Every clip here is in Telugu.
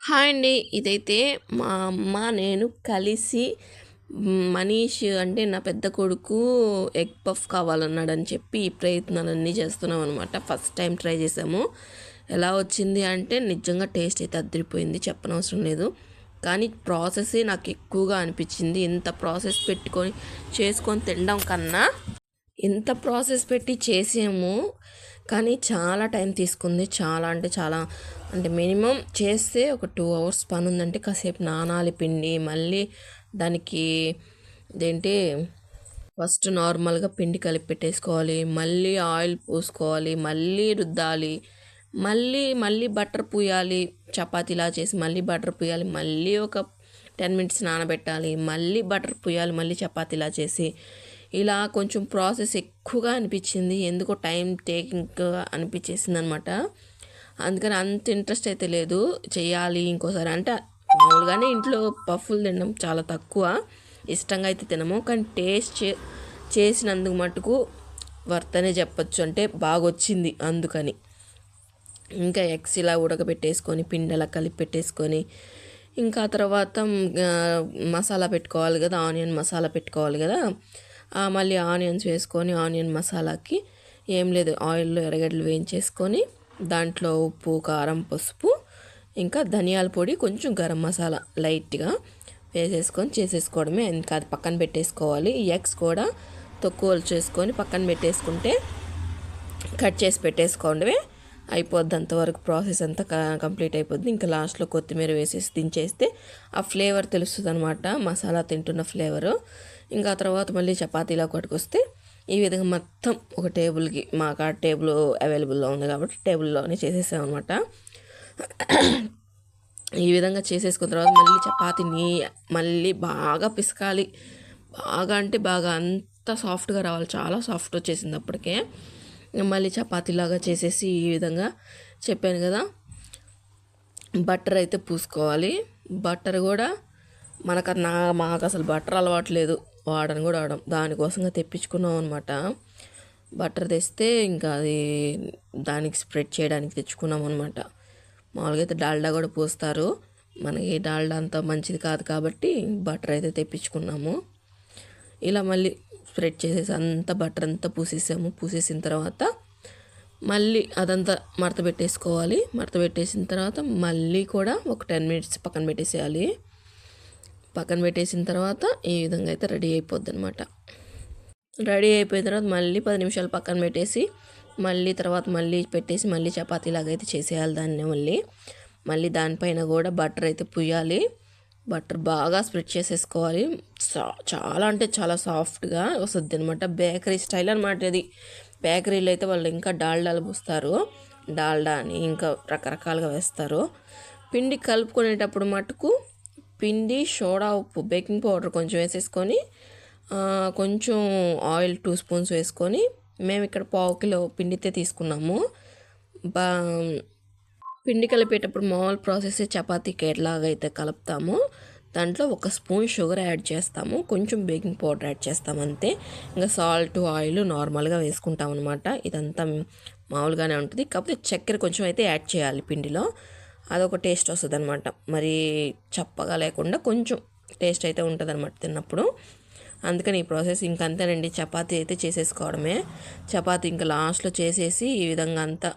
హాయ్ అండి. ఇదైతే మా అమ్మ నేను కలిసి మనీష్ అంటే నా పెద్ద కొడుకు ఎగ్ పఫ్ కావాలన్నాడని చెప్పి ఈ ప్రయత్నాలన్నీ చేస్తున్నాం అనమాట. ఫస్ట్ టైం ట్రై చేసాము. ఎలా వచ్చింది అంటే నిజంగా టేస్ట్ అయితే అదిరిపోయింది, చెప్పనవసరం లేదు. కానీ ప్రాసెసే నాకు ఎక్కువగా అనిపించింది. ఇంత ప్రాసెస్ పెట్టుకొని చేసుకొని తినడం కన్నా ఇంత ప్రాసెస్ పెట్టి చేసాము, కానీ చాలా టైం తీసుకుంది. చాలా అంటే చాలా, అంటే మినిమం చేస్తే ఒక 2 అవర్స్ పని ఉందంటే కాసేపు నానాలి పిండి, మళ్ళీ దానికి ఇదేంటి ఫస్ట్ నార్మల్గా పిండి కలిపి పెట్టేసుకోవాలి, మళ్ళీ ఆయిల్ పోసుకోవాలి, మళ్ళీ రుద్దాలి, మళ్ళీ మళ్ళీ బటర్ పూయాలి, చపాతీలా చేసి మళ్ళీ బటర్ పూయాలి, మళ్ళీ ఒక 10 మినిట్స్ నానబెట్టాలి, మళ్ళీ బటర్ పూయాలి, మళ్ళీ చపాతీలా చేసి ఇలా కొంచెం ప్రాసెస్ ఎక్కువగా అనిపించింది. ఎందుకో టైం టేకింగ్గా అనిపించేసింది అనమాట. అందుకని అంత ఇంట్రెస్ట్ అయితే లేదు చేయాలి ఇంకోసారి. అంటే మామూలుగానే ఇంట్లో పఫ్ఫులు తినడం చాలా తక్కువ, ఇష్టంగా అయితే తినము. కానీ టేస్ట్ చేసినందుకు మటుకు వర్తనే చెప్పచ్చు, అంటే బాగా వచ్చింది. అందుకని ఇంకా ఎగ్స్ ఇలా ఉడకబెట్టేసుకొని పిండి అలా కలిపి పెట్టేసుకొని ఇంకా తర్వాత మసాలా పెట్టుకోవాలి కదా, ఆనియన్ మసాలా పెట్టుకోవాలి కదా. మళ్ళీ ఆనియన్స్ వేసుకొని ఆనియన్ మసాలాకి ఏం లేదు, ఆయిల్లో ఎర్రగడ్డలు వేయించేసుకొని దాంట్లో ఉప్పు, కారం, పసుపు, ఇంకా ధనియాల పొడి, కొంచెం గరం మసాలా లైట్గా వేసేసుకొని చేసేసుకోవడమే. ఇంకా అది పక్కన పెట్టేసుకోవాలి. ఎగ్స్ కూడా తక్కువలు చేసుకొని పక్కన పెట్టేసుకుంటే కట్ చేసి పెట్టేసుకోవడమే అయిపోద్ది. అంతవరకు ప్రాసెస్ అంతా కంప్లీట్ అయిపోద్ది. ఇంకా లాస్ట్లో కొత్తిమీర వేసేసి దించేస్తే ఆ ఫ్లేవర్ తెలుస్తుంది అనమాట, మసాలా తింటున్న ఫ్లేవరు. ఇంకా తర్వాత మళ్ళీ చపాతీలా కొట్టుకొస్తే ఈ విధంగా మొత్తం ఒక టేబుల్కి, మాకు ఆ టేబుల్ అవైలబుల్లో ఉంది కాబట్టి టేబుల్లోనే చేసేసాం అనమాట. ఈ విధంగా చేసేసుకున్న తర్వాత మళ్ళీ చపాతీని మళ్ళీ బాగా పిసకాలి. బాగా అంటే బాగా అంత సాఫ్ట్గా రావాలి, చాలా సాఫ్ట్ వచ్చేసింది అప్పటికే. మళ్ళీ చపాతీలాగా చేసేసి ఈ విధంగా చెప్పాను కదా, బటర్ అయితే పూసుకోవాలి. బటర్ కూడా మాకు అసలు బటర్ అలవాట్లేదు, వాడని కూడా వాడడం. దానికోసంగా తెప్పించుకున్నాం అనమాట. బటర్ తెస్తే ఇంకా అది దానికి స్ప్రెడ్ చేయడానికి తెచ్చుకున్నాం అనమాట. మామూలుగా అయితే డాల్డా కూడా పూస్తారు, మనకి డాల్డా అంత మంచిది కాదు కాబట్టి బటర్ అయితే తెప్పించుకున్నాము. ఇలా మళ్ళీ స్ప్రెడ్ చేసేసి అంతా బటర్ అంతా పూసేసిన తర్వాత మళ్ళీ అదంతా మడత పెట్టేసుకోవాలి. మడత పెట్టేసిన తర్వాత మళ్ళీ కూడా ఒక 10 మినిట్స్ పక్కన పెట్టేసేయాలి. పక్కన పెట్టేసిన తర్వాత ఈ విధంగా అయితే రెడీ అయిపోద్ది అనమాట. రెడీ అయిపోయిన తర్వాత మళ్ళీ 10 నిమిషాలు పక్కన పెట్టేసి మళ్ళీ తర్వాత మళ్ళీ పెట్టేసి మళ్ళీ చపాతీలాగా అయితే చేసేయాలి దాన్ని. మళ్ళీ దానిపైన కూడా బటర్ అయితే పుయ్యాలి. బటర్ బాగా స్ప్రెడ్ చేసేసుకోవాలి. చాలా అంటే చాలా సాఫ్ట్గా వస్తుంది అనమాట, బేకరీ స్టైల్ అనమాట ఇది. బేకరీలో అయితే వాళ్ళు ఇంకా డాల్డాలు పూస్తారు, డాల్డా అని ఇంకా రకరకాలుగా వేస్తారు. పిండి కలుపుకునేటప్పుడు మటుకు పిండి, సోడా, ఉప్పు, బేకింగ్ పౌడర్ కొంచెం వేసేసుకొని కొంచెం ఆయిల్ 2 స్పూన్స్ వేసుకొని, మేము ఇక్కడ 1/2 కిలో పిండితే తీసుకున్నాము. పిండి కలిపేటప్పుడు మామూలు ప్రాసెస్ చపాతీకి ఎట్లాగైతే కలుపుతామో దాంట్లో 1 స్పూన్ షుగర్ యాడ్ చేస్తాము, కొంచెం బేకింగ్ పౌడర్ యాడ్ చేస్తాము అంతే. ఇంకా సాల్ట్, ఆయిల్ నార్మల్గా వేసుకుంటాం అనమాట. ఇదంతా మామూలుగానే ఉంటుంది, కాకపోతే చక్కెర కొంచెం అయితే యాడ్ చేయాలి పిండిలో. అదొక టేస్ట్ వస్తుంది అనమాట. మరి చప్పగా లేకుండా కొంచెం టేస్ట్ అయితే ఉంటుంది అనమాట తిన్నప్పుడు. అందుకని ఈ ప్రాసెస్ ఇంకంతేనండి. చపాతీ అయితే చేసేసుకోవడమే. చపాతీ ఇంకా లాస్ట్లో చేసేసి ఈ విధంగా అంతా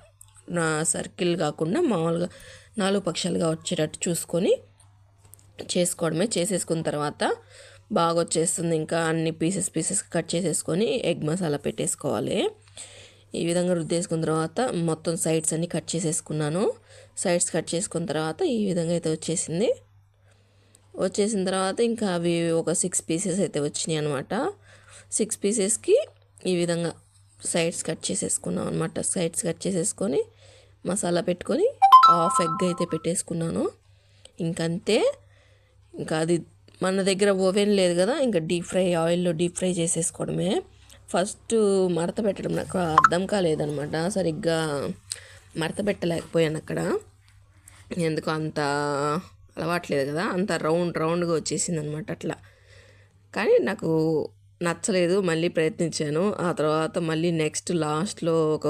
సర్కిల్ కాకుండా మామూలుగా 4 పక్షాలుగా వచ్చేటట్టు చూసుకొని చేసుకోవడమే. చేసేసుకున్న తర్వాత బాగా వచ్చేస్తుంది. ఇంకా అన్ని పీసెస్ కట్ చేసేసుకొని ఎగ్ మసాలా పెట్టేసుకోవాలి. ఈ విధంగా రుద్దేసుకున్న తర్వాత మొత్తం సైడ్స్ అన్నీ కట్ చేసేసుకున్నాను. సైడ్స్ కట్ చేసుకున్న తర్వాత ఈ విధంగా అయితే వచ్చేసిన తర్వాత ఇంకా అవి ఒక 6 పీసెస్ అయితే వచ్చినాయి అనమాట. 6 పీసెస్కి ఈ విధంగా సైడ్స్ కట్ చేసేసుకున్నాం అనమాట. సైడ్స్ కట్ చేసేసుకొని మసాలా పెట్టుకొని హాఫ్ ఎగ్ అయితే పెట్టేసుకున్నాను. ఇంకంతే. ఇంకా అది మన దగ్గర ఓవెన్ లేదు కదా, ఇంకా ఆయిల్లో డీప్ ఫ్రై చేసేసుకోవడమే. ఫస్ట్ మడత పెట్టడం నాకు అర్థం కాలేదనమాట, సరిగ్గా మడత పెట్టలేకపోయాను అక్కడ. ఎందుకు అంత అలవాట్లేదు కదా, అంత రౌండ్గా వచ్చేసింది అనమాట అట్లా. కానీ నాకు నచ్చలేదు, మళ్ళీ ప్రయత్నించాను. ఆ తర్వాత మళ్ళీ నెక్స్ట్ లాస్ట్లో ఒక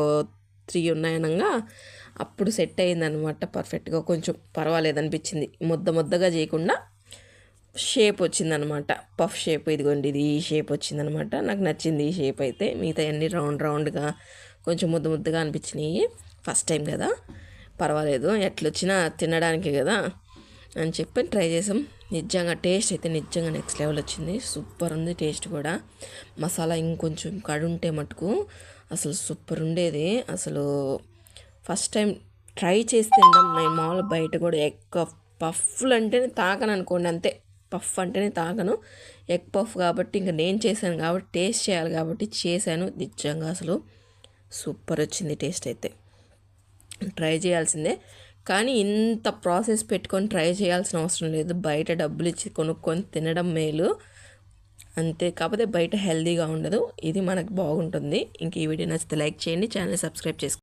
3 ఉన్నాయనగా అప్పుడు సెట్ అయిందనమాట పర్ఫెక్ట్గా. కొంచెం పర్వాలేదు అనిపించింది, ముద్దగా చేయకుండా షేప్ వచ్చిందనమాట, పఫ్ షేప్. ఇదిగోండి ఇది ఈ షేప్ వచ్చిందనమాట. నాకు నచ్చింది ఈ షేప్ అయితే. మిగతా అన్నీ రౌండ్గా కొంచెం ముద్దగా అనిపించినాయి. ఫస్ట్ టైం కదా, పర్వాలేదు, ఎట్లొచ్చినా తినడానికి కదా అని చెప్పి ట్రై చేసాం. నిజంగా టేస్ట్ అయితే నిజంగా నెక్స్ట్ లెవెల్ వచ్చింది. సూపర్ ఉంది టేస్ట్ కూడా. మసాలా ఇంకొంచెం కడుంటే మటుకు అసలు సూపర్ ఉండేది. అసలు ఫస్ట్ టైం ట్రై చేసి తినడం. నేను మామూలు బయట కూడా ఎగ్ పఫ్లు అంటేనే తాకను అనుకోండి, అంతే. పఫ్ అంటేనే తాకను. ఎగ్ పఫ్ కాబట్టి ఇంకా నేను చేశాను కాబట్టి టేస్ట్ చేయాలి కాబట్టి చేశాను. నిజంగా అసలు సూపర్ వచ్చింది టేస్ట్ అయితే. ట్రై చేయాల్సిందే, కానీ ఇంత ప్రాసెస్ పెట్టుకొని ట్రై చేయాల్సిన అవసరం లేదు. బయట డబ్బులు ఇచ్చి కొనుక్కొని తినడం మేలు అంతే. కాకపోతే బయట హెల్తీగా ఉండదు, ఇది మనకు బాగుంటుంది. ఇంక ఈ వీడియో నచ్చితే లైక్ చేయండి, ఛానల్ సబ్స్క్రైబ్ చేసుకోండి.